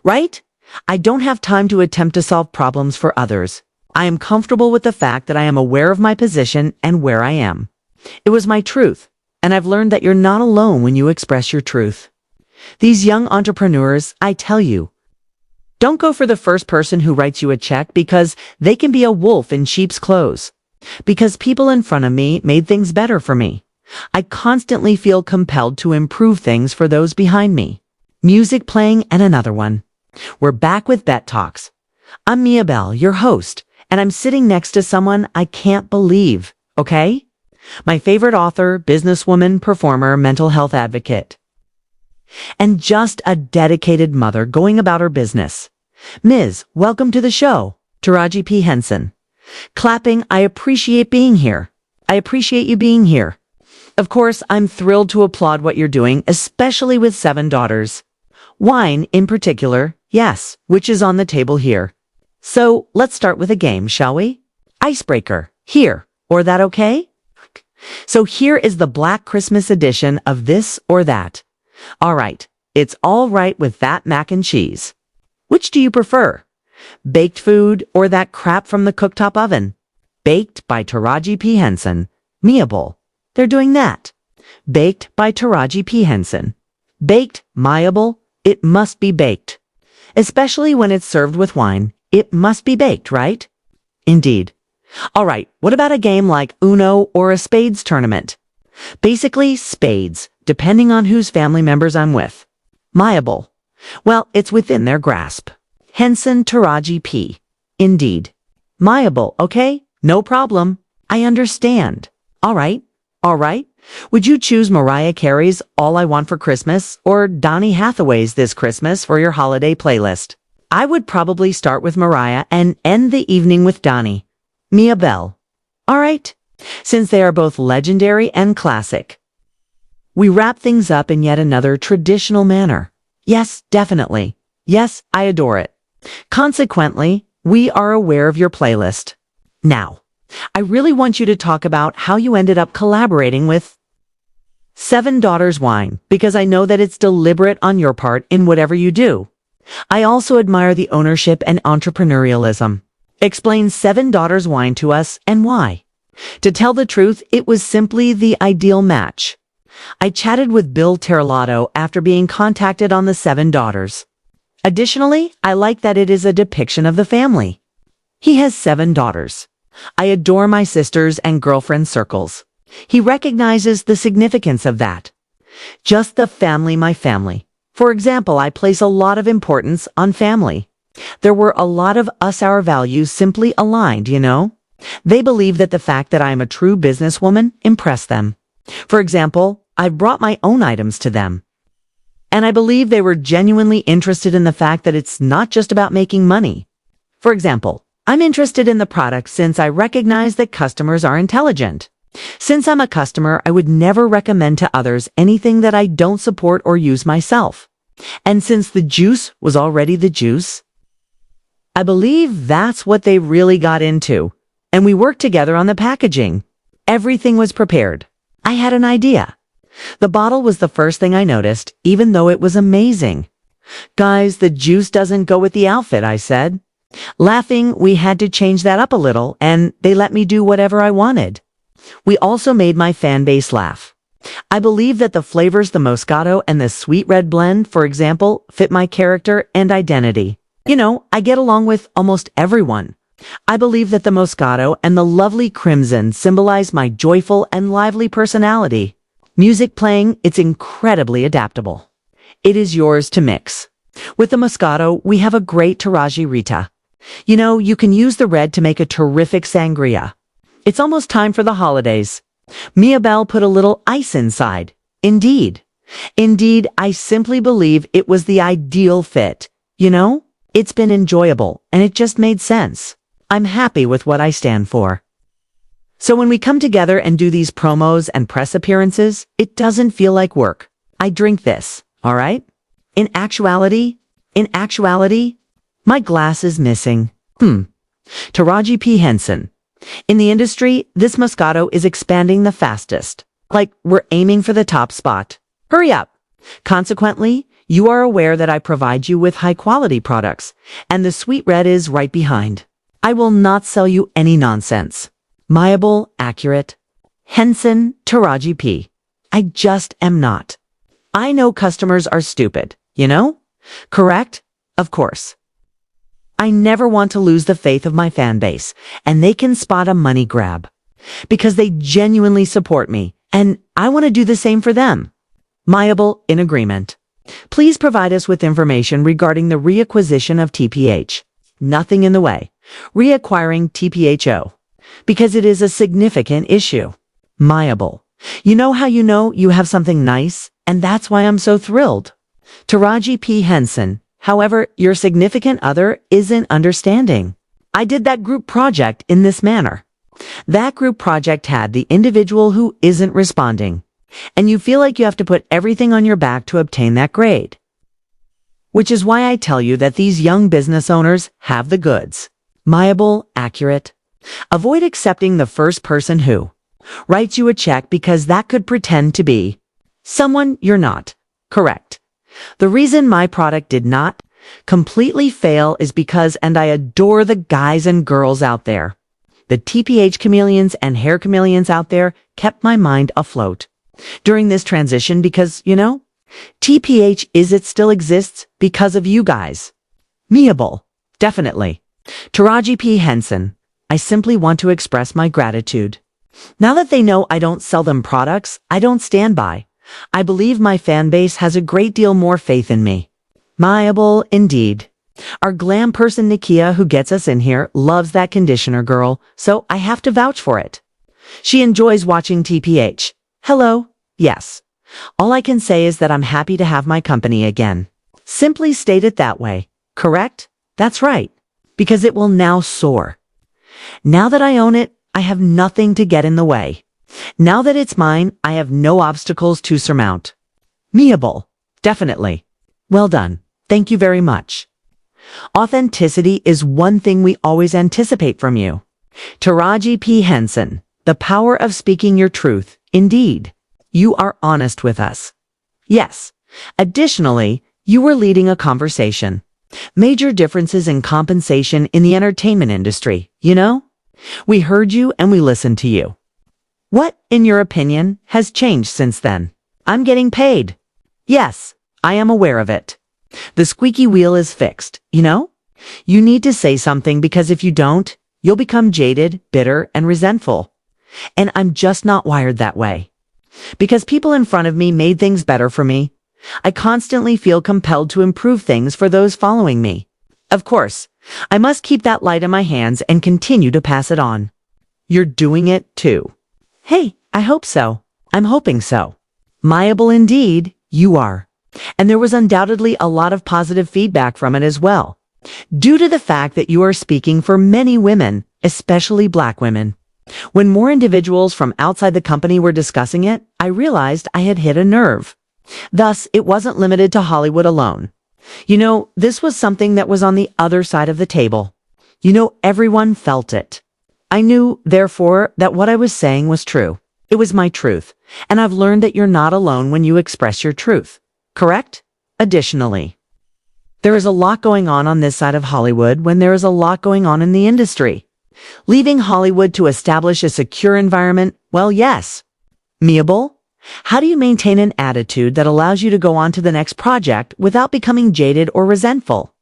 right? I don't have time to attempt to solve problems for others. I am comfortable with the fact that I am aware of my position and where I am. It was my truth, and I've learned that you're not alone when you express your truth. These young entrepreneurs, I tell you, don't go for the first person who writes you a check because they can be a wolf in sheep's clothes. Because people in front of me made things better for me. I constantly feel compelled to improve things for those behind me. Music playing and another one. We're back with Bet Talks. I'm Mia Bell, your host, and I'm sitting next to someone I can't believe, okay? My favorite author, businesswoman, performer, mental health advocate. And just a dedicated mother going about her business. Ms., welcome to the show, Taraji P. Henson. Clapping, I appreciate being here. I appreciate you being here. Of course, I'm thrilled to applaud what you're doing, especially with 7 daughters. Wine, in particular, yes, which is on the table here. So, let's start with a game, shall we? Icebreaker, here, or that okay? So here is the Black Christmas edition of This or That. All right, it's all right with that mac and cheese. Which do you prefer? Baked food or that crap from the cooktop oven? Baked by Taraji P. Henson. Meable. They're doing that. Baked by Taraji P. Henson. Baked, myeable, it must be baked. Especially when it's served with wine, it must be baked, right? Indeed. All right, what about a game like Uno or a spades tournament? Basically, spades, depending on whose family members I'm with. Myeable. Well, it's within their grasp. Henson Taraji P. Indeed. Myeable, okay? No problem. I understand. All right. All right. Would you choose Mariah Carey's All I Want for Christmas or Donny Hathaway's This Christmas for your holiday playlist? I would probably start with Mariah and end the evening with Donny. Mia Bell. All right. Since they are both legendary and classic. We wrap things up in yet another traditional manner. Yes, definitely. Yes, I adore it. Consequently, we are aware of your playlist. Now, I really want you to talk about how you ended up collaborating with 7 Daughters Wine, because I know that it's deliberate on your part in whatever you do. I also admire the ownership and entrepreneurialism. Explain 7 Daughters Wine to us and why. To tell the truth, it was simply the ideal match. I chatted with Bill Terrelato after being contacted on the 7 Daughters. Additionally, I like that it is a depiction of the family. He has 7 daughters. I adore my sisters and girlfriend circles. He recognizes the significance of that. Just the family, my family. For example, I place a lot of importance on family. There were a lot of us, our values simply aligned, you know? They believe that the fact that I am a true businesswoman impressed them. For example, I brought my own items to them. And I believe they were genuinely interested in the fact that it's not just about making money. For example, I'm interested in the product since I recognize that customers are intelligent. Since I'm a customer, I would never recommend to others anything that I don't support or use myself. And since the juice was already the juice, I believe that's what they really got into. And we worked together on the packaging. Everything was prepared. I had an idea. The bottle was the first thing I noticed, even though it was amazing. Guys, the juice doesn't go with the outfit, I said. Laughing, we had to change that up a little, and they let me do whatever I wanted. We also made my fan base laugh. I believe that the flavors, the Moscato and the sweet red blend, for example, fit my character and identity. You know, I get along with almost everyone. I believe that the Moscato and the lovely crimson symbolize my joyful and lively personality. Music playing, it's incredibly adaptable. It is yours to mix. With the Moscato, we have a great Taraji Rita. You know, you can use the red to make a terrific sangria. It's almost time for the holidays. Mia Bell put a little ice inside. Indeed. Indeed, I simply believe it was the ideal fit. You know, it's been enjoyable, and it just made sense. I'm happy with what I stand for. So when we come together and do these promos and press appearances, it doesn't feel like work. I drink this, all right? In actuality, my glass is missing. Taraji P. Henson. In the industry, this Moscato is expanding the fastest. Like, we're aiming for the top spot. Hurry up. Consequently, You are aware that I provide you with high-quality products, and the sweet red is right behind. I will not sell you any nonsense. Miable, accurate. Henson, Taraji P. I just am not. I know customers are stupid, you know? Correct? Of course. I never want to lose the faith of my fan base, and they can spot a money grab. Because they genuinely support me, and I want to do the same for them. Miable, in agreement. Please provide us with information regarding the reacquisition of TPH. Nothing in the way. Reacquiring TPHO. Because it is a significant issue. Miable. You know how you have something nice, and that's why I'm so thrilled. Taraji P. Henson. However, your significant other isn't understanding. I did that group project in this manner. That group project had the individual who isn't responding, and you feel like you have to put everything on your back to obtain that grade. Which is why I tell you that these young business owners have the goods. Miable, accurate. Avoid accepting the first person who writes you a check because that could pretend to be someone you're not. Correct. The reason my product did not completely fail is because, and I adore the guys and girls out there, the TPH chameleons and hair chameleons out there kept my mind afloat during this transition because, TPH it still exists because of you guys. Meable. Definitely. Taraji P. Henson. I simply want to express my gratitude. Now that they know I don't sell them products I don't stand by, I believe my fan base has a great deal more faith in me. Miable, indeed. Our glam person Nikia, who gets us in here, loves that conditioner girl, so I have to vouch for it. She enjoys watching TPH. Hello? Yes. All I can say is that I'm happy to have my company again. Simply state it that way. Correct? That's right. Because it will now soar. Now that I own it, I have nothing to get in the way. Now that it's mine, I have no obstacles to surmount. Meable. Definitely. Well done. Thank you very much. Authenticity is one thing we always anticipate from you. Taraji P. Henson. The power of speaking your truth. Indeed. You are honest with us. Yes. Additionally, you were leading a conversation. Major differences in compensation in the entertainment industry, We heard you and we listened to you. What, in your opinion, has changed since then? I'm getting paid. Yes, I am aware of it. The squeaky wheel is fixed, You need to say something because if you don't, you'll become jaded, bitter, and resentful. And I'm just not wired that way. Because people in front of me made things better for me, I constantly feel compelled to improve things for those following me. Of course, I must keep that light in my hands and continue to pass it on. You're doing it too. Hey, I hope so. I'm hoping so. Miable indeed, you are. And there was undoubtedly a lot of positive feedback from it as well. Due to the fact that you are speaking for many women, especially Black women. When more individuals from outside the company were discussing it, I realized I had hit a nerve. Thus, it wasn't limited to Hollywood alone. This was something that was on the other side of the table. Everyone felt it. I knew, therefore, that what I was saying was true. It was my truth, and I've learned that you're not alone when you express your truth. Correct? Additionally, there is a lot going on this side of Hollywood when there is a lot going on in the industry. Leaving Hollywood to establish a secure environment, well, yes. Meable? How do you maintain an attitude that allows you to go on to the next project without becoming jaded or resentful?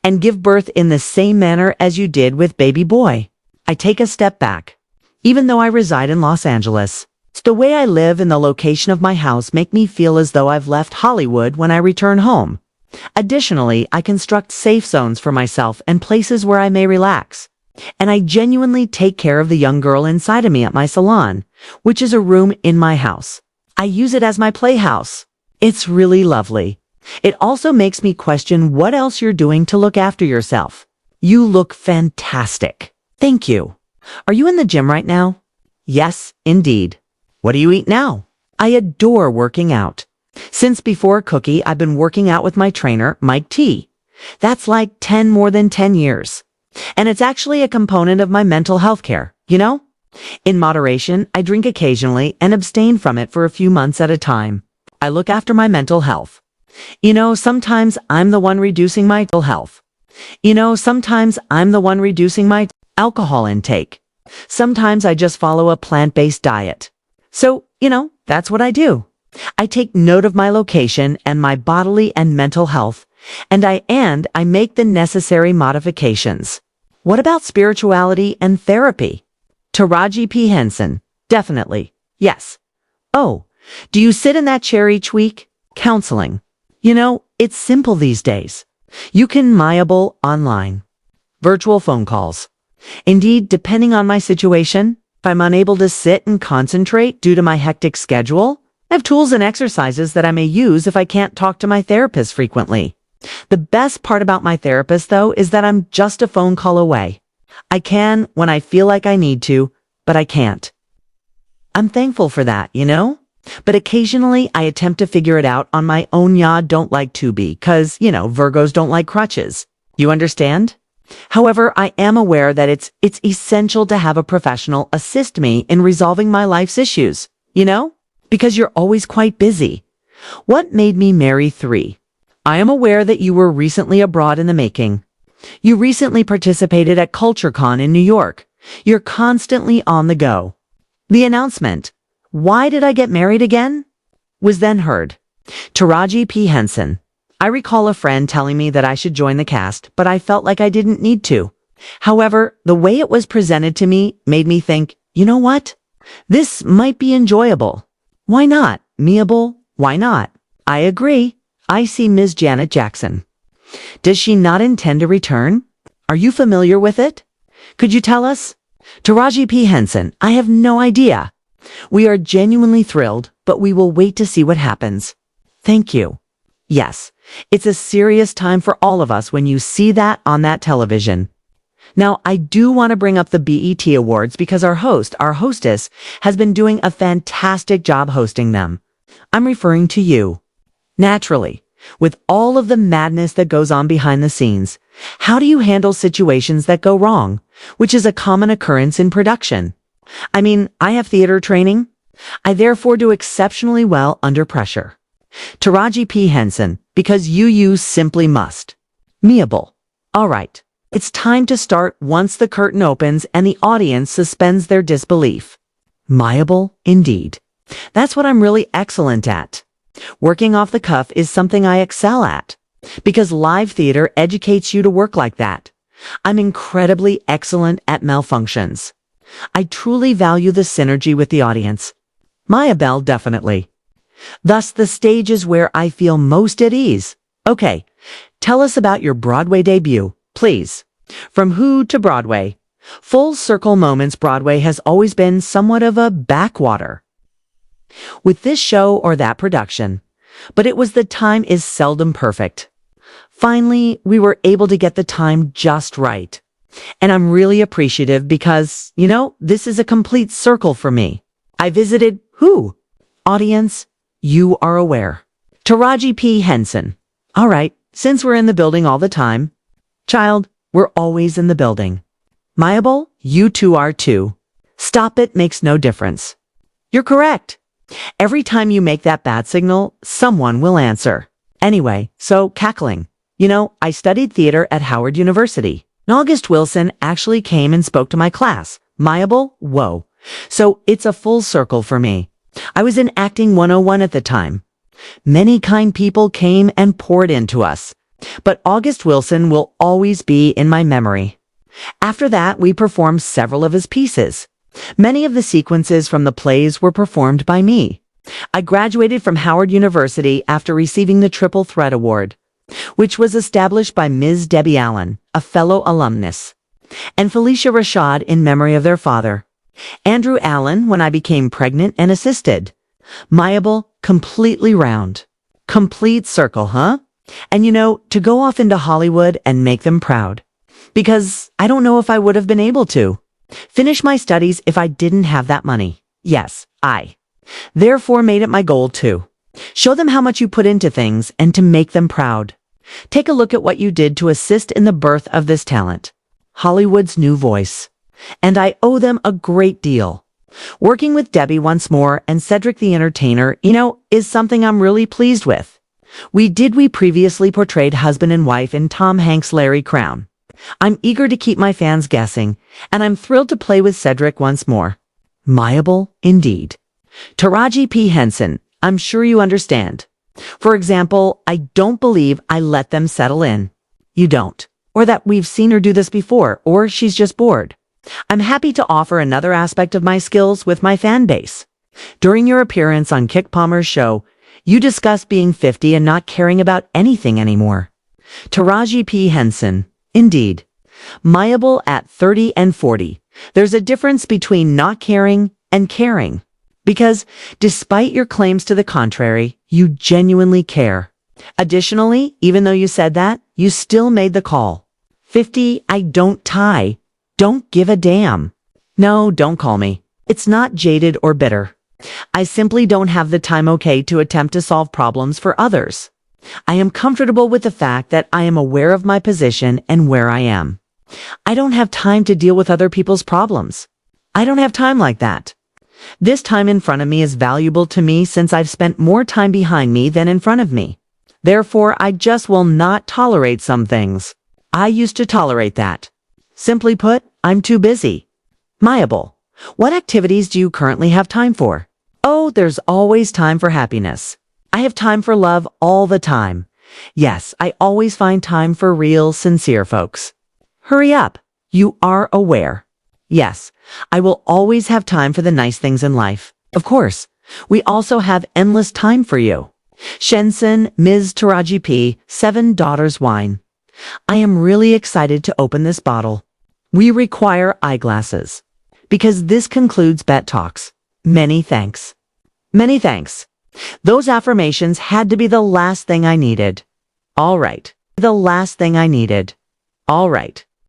And give birth in the same manner as you did with baby boy? I take a step back. Even though I reside in Los Angeles, the way I live and the location of my house make me feel as though I've left Hollywood when I return home. Additionally, I construct safe zones for myself and places where I may relax. And I genuinely take care of the young girl inside of me at my salon, which is a room in my house. I use it as my playhouse. It's really lovely. It also makes me question what else you're doing to look after yourself. You look fantastic. Thank you. Are you in the gym right now? Yes, indeed. What do you eat now? I adore working out. Since before Cookie, I've been working out with my trainer, Mike T. That's like more than 10 years. And it's actually a component of my mental health care, In moderation, I drink occasionally and abstain from it for a few months at a time. I look after my mental health. Sometimes I'm the one reducing my mental health. Sometimes I'm the one reducing my alcohol intake. Sometimes I just follow a plant-based diet. So, that's what I do. I take note of my location and my bodily and mental health, and I make the necessary modifications. What about spirituality and therapy? Taraji P. Henson. Definitely. Yes. Oh, do you sit in that chair each week? Counseling. It's simple these days. You can Mayable online. Virtual phone calls. Indeed, depending on my situation, if I'm unable to sit and concentrate due to my hectic schedule, I have tools and exercises that I may use if I can't talk to my therapist frequently. The best part about my therapist, though, is that I'm just a phone call away. I can when I feel like I need to, but I can't. I'm thankful for that, But occasionally I attempt to figure it out on my own. Don't like to be, 'cause, Virgos don't like crutches. You understand? However, I am aware that it's essential to have a professional assist me in resolving my life's issues, Because you're always quite busy. What made me marry 3? I am aware that you were recently abroad in the making. You recently participated at CultureCon in New York. You're constantly on the go. The announcement, "Why did I get married again?" was then heard. Taraji P. Henson. I recall a friend telling me that I should join the cast, but I felt like I didn't need to. However, the way it was presented to me made me think, you know what? This might be enjoyable. Why not? Meable? Why not? I agree. I see Ms. Janet Jackson. Does she not intend to return? Are you familiar with it? Could you tell us? Taraji P. Henson, I have no idea. We are genuinely thrilled, but we will wait to see what happens. Thank you. Yes, it's a serious time for all of us when you see that on that television. Now, I do want to bring up the BET Awards because our hostess, has been doing a fantastic job hosting them. I'm referring to you. Naturally, with all of the madness that goes on behind the scenes, how do you handle situations that go wrong, which is a common occurrence in production? I have theater training. I therefore do exceptionally well under pressure. Taraji P. Henson, because you simply must. Meable. All right. It's time to start once the curtain opens and the audience suspends their disbelief. Mayable, indeed. That's what I'm really excellent at. Working off the cuff is something I excel at, because live theater educates you to work like that. I'm incredibly excellent at malfunctions. I truly value the synergy with the audience. Mayable, definitely. Thus, the stage is where I feel most at ease. Okay, tell us about your Broadway debut, please. From Who to Broadway. Full Circle Moments Broadway has always been somewhat of a backwater with this show or that production, but the time is seldom perfect. Finally, we were able to get the time just right. And I'm really appreciative because, this is a complete circle for me. I visited Who? Audience, you are aware. Taraji P. Henson. All right, since we're in the building all the time. Child, we're always in the building. Mayable, you two are too. Stop it makes no difference. You're correct. Every time you make that bat signal, someone will answer. Anyway, so cackling. I studied theater at Howard University. August Wilson actually came and spoke to my class. Mayable, whoa. So it's a full circle for me. I was in Acting 101 at the time. Many kind people came and poured into us. But August Wilson will always be in my memory. After that, we performed several of his pieces. Many of the sequences from the plays were performed by me. I graduated from Howard University after receiving the Triple Threat Award, which was established by Ms. Debbie Allen, a fellow alumnus, and Felicia Rashad in memory of their father. Andrew Allen when I became pregnant and assisted. Mayable, completely round. Complete circle, huh? And to go off into Hollywood and make them proud. Because I don't know if I would have been able to finish my studies if I didn't have that money. Yes, I therefore made it my goal to show them how much you put into things and to make them proud. Take a look at what you did to assist in the birth of this talent. Hollywood's new voice. And I owe them a great deal. Working with Debbie once more and Cedric the Entertainer, is something I'm really pleased with. We previously portrayed husband and wife in Tom Hanks' Larry Crown. I'm eager to keep my fans guessing, and I'm thrilled to play with Cedric once more. Mayable, indeed. Taraji P. Henson, I'm sure you understand. For example, I don't believe I let them settle in. You don't. Or that we've seen her do this before, or she's just bored. I'm happy to offer another aspect of my skills with my fan base. During your appearance on Kick Palmer's show, you discussed being 50 and not caring about anything anymore. Taraji P. Henson, indeed. Mayable at 30 and 40. There's a difference between not caring and caring. Because, despite your claims to the contrary, you genuinely care. Additionally, even though you said that, you still made the call. 50, I don't tie. Don't give a damn. No, don't call me. It's not jaded or bitter. I simply don't have the time to attempt to solve problems for others. I am comfortable with the fact that I am aware of my position and where I am. I don't have time to deal with other people's problems. I don't have time like that. This time in front of me is valuable to me since I've spent more time behind me than in front of me. Therefore, I just will not tolerate some things. I used to tolerate that. Simply put, I'm too busy. Mayable. What activities do you currently have time for? Oh, there's always time for happiness. I have time for love all the time. Yes, I always find time for real, sincere folks. Hurry up. You are aware. Yes, I will always have time for the nice things in life. Of course, we also have endless time for you. Henson, Ms. Taraji P., 7 Daughters Wine. I am really excited to open this bottle. We require eyeglasses. Because this concludes Bet Talks. Many thanks. Many thanks. Those affirmations had to be the last thing I needed. All right. The last thing I needed. All right.